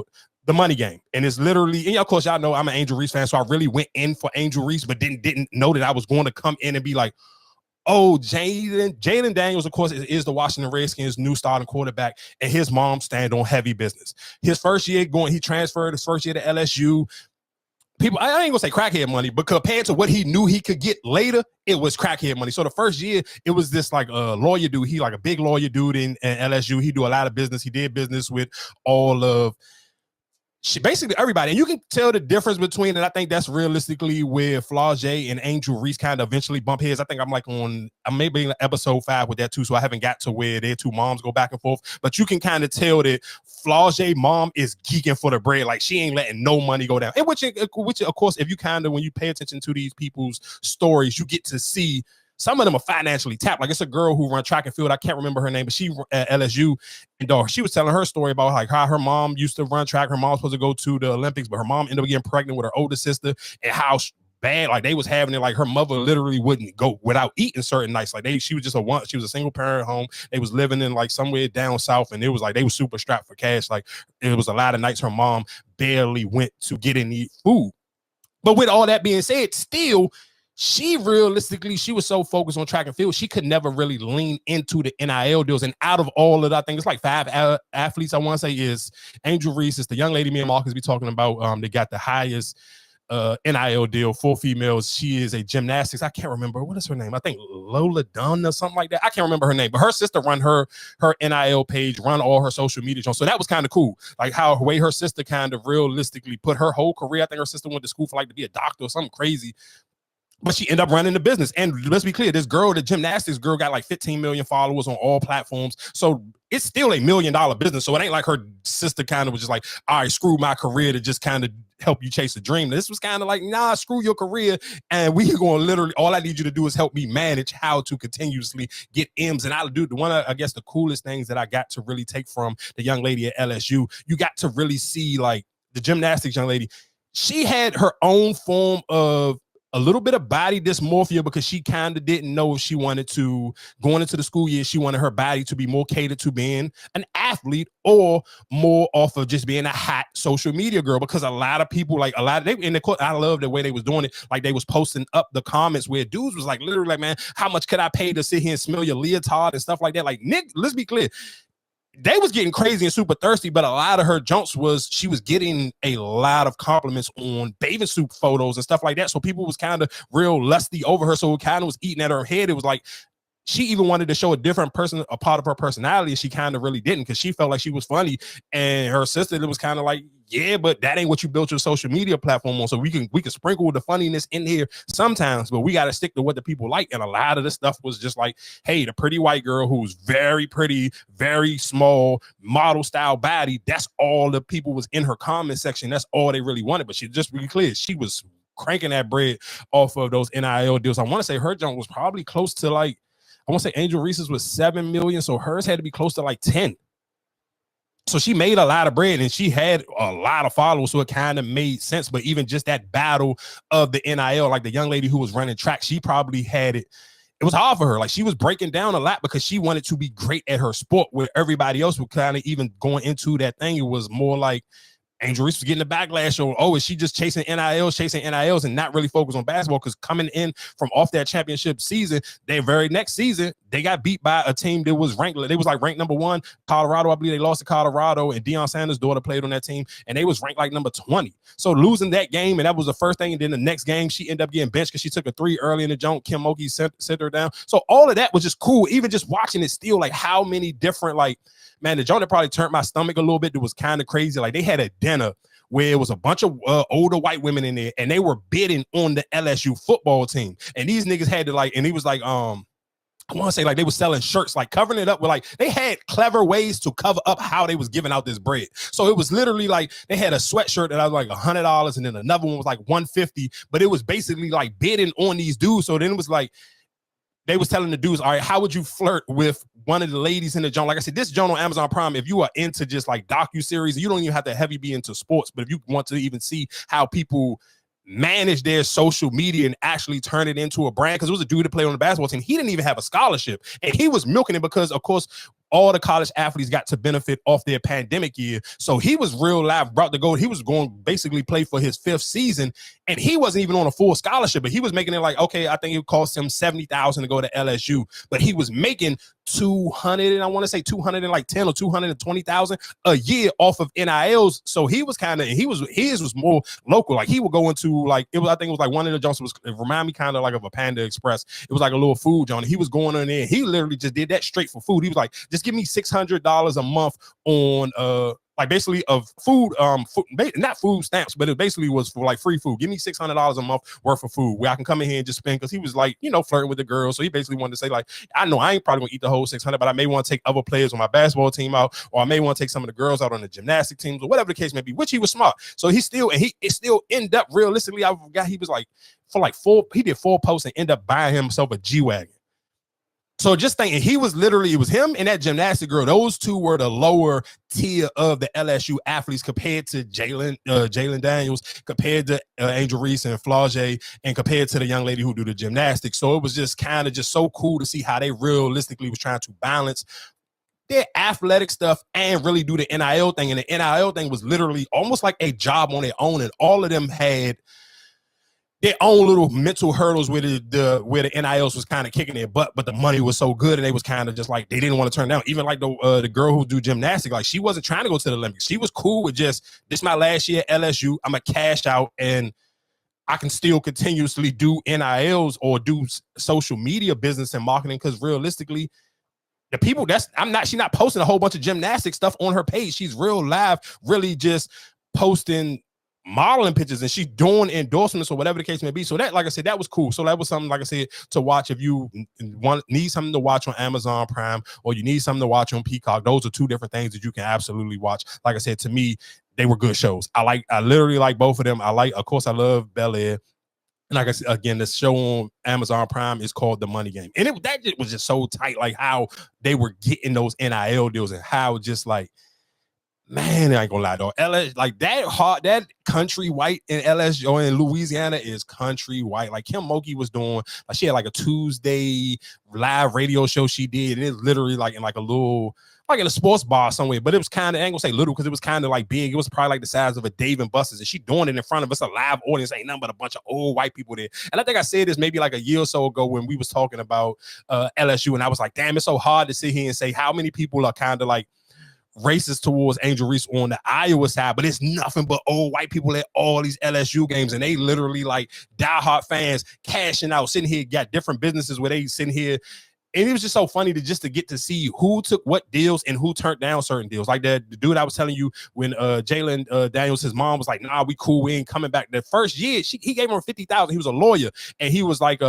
called The Money Game. And it's literally, and of course, y'all know I'm an Angel Reese fan, so I really went in for Angel Reese, but didn't know that I was going to come in and be like, oh, Jayden Daniels, of course, is the Washington Redskins' new starting quarterback, and his mom stand on heavy business. His first year he transferred his first year to LSU. People, I ain't gonna say crackhead money, but compared to what he knew he could get later, it was crackhead money. So the first year, it was this like a lawyer dude. He like a big lawyer dude in LSU. He do a lot of business. He did business with all of basically everybody, and you can tell the difference between it. I think that's realistically where Flau'jae and Angel Reese kind of eventually bump heads. I think I'm maybe in episode 5 with that too, so I haven't got to where their two moms go back and forth. But you can kind of tell that Flau'jae mom is geeking for the bread, like she ain't letting no money go down. And which of course, if you kind of when you pay attention to these people's stories, you get to see. Some of them are financially tapped. Like it's a girl who run track and field. I can't remember her name, but she at LSU, and she was telling her story about like how her mom used to run track. Her mom was supposed to go to the Olympics, but her mom ended up getting pregnant with her older sister, and how bad like they was having it. Like her mother literally wouldn't go without eating certain nights. Like she was a single parent home. They was living in like somewhere down south, and it was like they was super strapped for cash. Like it was a lot of nights her mom barely went to get any food. But with all that being said, still. She was so focused on track and field, she could never really lean into the NIL deals. And out of all of that, I think it's like 5 athletes, I want to say, is Angel Reese. It's the young lady me and Marcus be talking about. They got the highest NIL deal for females. She is a gymnastics. I can't remember. What is her name? I think Olivia Dunne or something like that. I can't remember her name. But her sister run her NIL page, run all her social media. So that was kind of cool. Like how the way her sister kind of realistically put her whole career. I think her sister went to school for like to be a doctor or something crazy. But she ended up running the business. And let's be clear, this girl, the gymnastics girl, got like 15 million followers on all platforms. So it's still $1 million business. So it ain't like her sister kind of was just like, all right, screw my career to just kind of help you chase a dream. This was kind of like, nah, screw your career. And we are going to literally, all I need you to do is help me manage how to continuously get M's. And I'll do the one, I guess the coolest things that I got to really take from the young lady at LSU, you got to really see like the gymnastics young lady, she had her own form of a little bit of body dysmorphia because she kind of didn't know if she wanted to, going into the school year, she wanted her body to be more catered to being an athlete or more off of just being a hot social media girl, because a lot of people, like in the court, I love the way they was doing it. Like they was posting up the comments where dudes was like, literally like, man, how much could I pay to sit here and smell your leotard and stuff like that? Like, Nick, let's be clear. They was getting crazy and super thirsty, but a lot of her jumps she was getting a lot of compliments on bathing suit photos and stuff like that. So people was kind of real lusty over her. So it kind of was eating at her head. It was like, she even wanted to show a different person, a part of her personality, and she kind of really didn't, because she felt like she was funny. And her sister, it was kind of like, yeah, but that ain't what you built your social media platform on. So we can sprinkle the funniness in here sometimes, but we got to stick to what the people like. And a lot of this stuff was just like, hey, the pretty white girl who's very pretty, very small, model style body. That's all the people was in her comment section. That's all they really wanted. But she just really clear, she was cranking that bread off of those NIL deals. I want to say her jump was probably close to like, I want to say Angel Reese's was 7 million. So hers had to be close to like 10. So she made a lot of bread and she had a lot of followers. So it kind of made sense. But even just that battle of the NIL, like the young lady who was running track, she probably had it. It was hard for her. Like she was breaking down a lot because she wanted to be great at her sport, where everybody else was kind of even going into that thing. It was more like Angel Reese was getting the backlash on, oh, is she just chasing NILs and not really focus on basketball? Because coming in from off that championship season, their very next season, they got beat by a team that was ranked. They was like ranked number 1. Colorado, I believe they lost to Colorado, and Deion Sanders' daughter played on that team, and they was ranked like number 20. So losing that game, and that was the first thing, and then the next game, she ended up getting benched because she took a 3 early in the jump. Kim Mulkey sent her down. So all of that was just cool. Even just watching it still, like how many different, like, man, the joint that probably turned my stomach a little bit, that was kind of crazy. Like they had a dinner where it was a bunch of older white women in there, and they were bidding on the LSU football team. And these niggas had to like, and he was like, I want to say like they were selling shirts, like covering it up with like, they had clever ways to cover up how they was giving out this bread. So it was literally like they had a sweatshirt that was like $100, and then another one was like $150, but it was basically like bidding on these dudes. So then it was like, they was telling the dudes, all right, how would you flirt with one of the ladies in the joint? Like I said, this joint on Amazon Prime, if you are into just like docuseries, you don't even have to heavy be into sports, but if you want to even see how people manage their social media and actually turn it into a brand, because it was a dude that played on the basketball team. He didn't even have a scholarship, and he was milking it because, of course, all the college athletes got to benefit off their pandemic year. So he was real live, brought to go. He was going basically play for his 5th season, and he wasn't even on a full scholarship, but he was making it like, okay, I think it cost him $70,000 to go to LSU, but he was making 200, and I want to say 210 or 220,000 a year off of NILs. So he was kind of, his was more local. Like he would go into like, it was, I think it was like one of the Johnson was, it reminded me kind of like of a Panda Express. It was like a little food joint. He was going in there. He literally just did that straight for food. He was like, just give me $600 a month on like basically of food, not food stamps, but it basically was for like free food. Give me $600 a month worth of food where I can come in here and just spend, because he was like, you know, flirting with the girls. So he basically wanted to say like, I know I ain't probably gonna eat the whole 600, but I may want to take other players on my basketball team out, or I may want to take some of the girls out on the gymnastic teams, or whatever the case may be, which he was smart. So he still ended up realistically, I forgot, he was like, for like he did 4 posts and ended up buying himself a G-Wagon. So just thinking, he was literally, it was him and that gymnastic girl. Those two were the lower tier of the LSU athletes compared to Jayden Daniels, compared to Angel Reese and Flau'jae, and compared to the young lady who do the gymnastics. So it was just kind of just so cool to see how they realistically was trying to balance their athletic stuff and really do the NIL thing. And the NIL thing was literally almost like a job on their own, and all of them had their own little mental hurdles where the NILs was kind of kicking their butt, but the money was so good, and they was kind of just like, they didn't want to turn down. Even like the girl who do gymnastics, like she wasn't trying to go to the Olympics. She was cool with just, this my last year at LSU, I'm gonna cash out and I can still continuously do NILs or do social media business and marketing, because realistically, the people she's not posting a whole bunch of gymnastic stuff on her page. She's real live, really just posting modeling pictures, and she's doing endorsements or whatever the case may be. So that, like I said, that was cool. So that was something, like I said, to watch if you need something to watch on Amazon Prime, or you need something to watch on Peacock. Those are 2 different things that you can absolutely watch. Like I said, to me, they were good shows. I literally like both of them. Of course, I love Bel Air. And like I said, again, the show on Amazon Prime is called The Money Game. And that was just so tight, like how they were getting those NIL deals, and how just like, man, I ain't gonna lie though, LS, like that country white in LSU or in Louisiana is country white. Like Kim Mulkey was doing, like she had like a Tuesday live radio show she did, and it's literally like in like a little, like in a sports bar somewhere, but it was kind of, I ain't gonna say little, because it was kind of like big. It was probably like the size of a Dave and Buster's, and she doing it in front of us, a live audience, ain't nothing but a bunch of old white people there. And I think I said this maybe like a year or so ago when we was talking about LSU, and I was like, damn, it's so hard to sit here and say how many people are kind of like racist towards Angel Reese on the Iowa side, but it's nothing but old white people at all these LSU games, and they literally like diehard fans cashing out, sitting here, got different businesses where they sitting here. And it was just so funny to get to see who took what deals and who turned down certain deals. Like the dude I was telling you, when Jayden Daniels, his mom was like, nah, we cool, we ain't coming back. The first year, he gave him $50,000. He was a lawyer, and he was like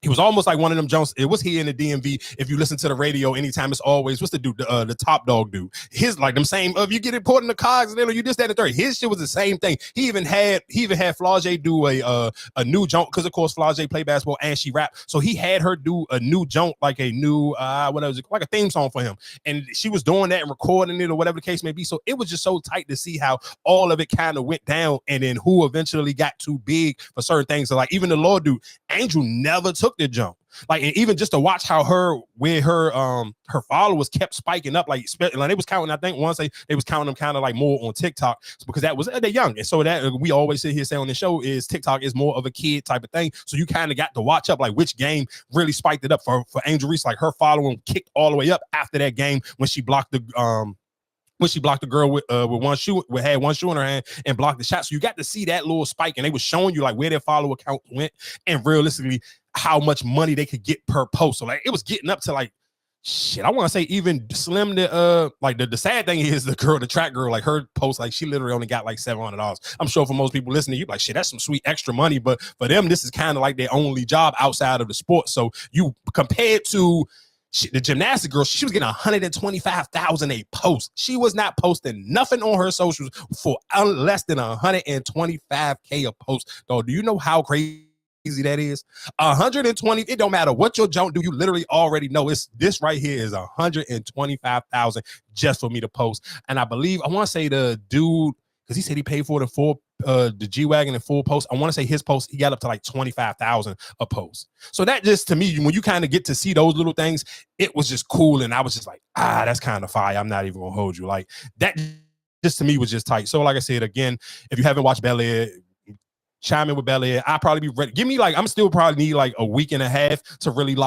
he was almost like one of them Jones. It was here in the DMV. If you listen to the radio anytime, it's always, what's the dude, the Top Dog dude. His like them same, if you get important in the cogs, and then you just that and third. His shit was the same thing. He even had Flau'jae do a new jump, because of course Flau'jae play basketball and she rap. So he had her do a new jump, like a new what was it, like a theme song for him. And she was doing that and recording it or whatever the case may be. So it was just so tight to see how all of it kind of went down, and then who eventually got too big for certain things. So like even the law dude, Angel never took the jump. Like, and even just to watch how her followers kept spiking up, like they was counting. I think once they was counting them kind of like more on TikTok, because that was they're young, and so that we always sit here say on the show is TikTok is more of a kid type of thing. So you kind of got to watch up like which game really spiked it up for Angel Reese. Like her following kicked all the way up after that game when she blocked the girl with one shoe, had one shoe in her hand and blocked the shot. So you got to see that little spike, and they was showing you like where their follower count went, and realistically how much money they could get per post. So like it was getting up to like, shit, I want to say even slim to like the sad thing is the track girl, like her post, like she literally only got like $700. I'm sure for most people listening, you like, shit, that's some sweet extra money, but for them, this is kind of like their only job outside of the sport. So you compared to the gymnastic girl, she was getting $125,000 a post. She was not posting nothing on her socials for less than $125K a post. Though, do you know how crazy that is? 120. It don't matter what your junk do. You literally already know it's this right here is 125,000 just for me to post. And I believe I want to say the dude, because he said he paid for it in the G-Wagon in full post. I want to say his post, he got up to like 25,000 a post. So that just, to me, when you kind of get to see those little things, it was just cool. And I was just like, that's kind of fire. I'm not even gonna hold you. Like that just to me was just tight. So like I said, again, if you haven't watched Bel Air, chime in with Bel Air. I'll probably be ready. Give me like, I'm still probably need like a week and a half to really like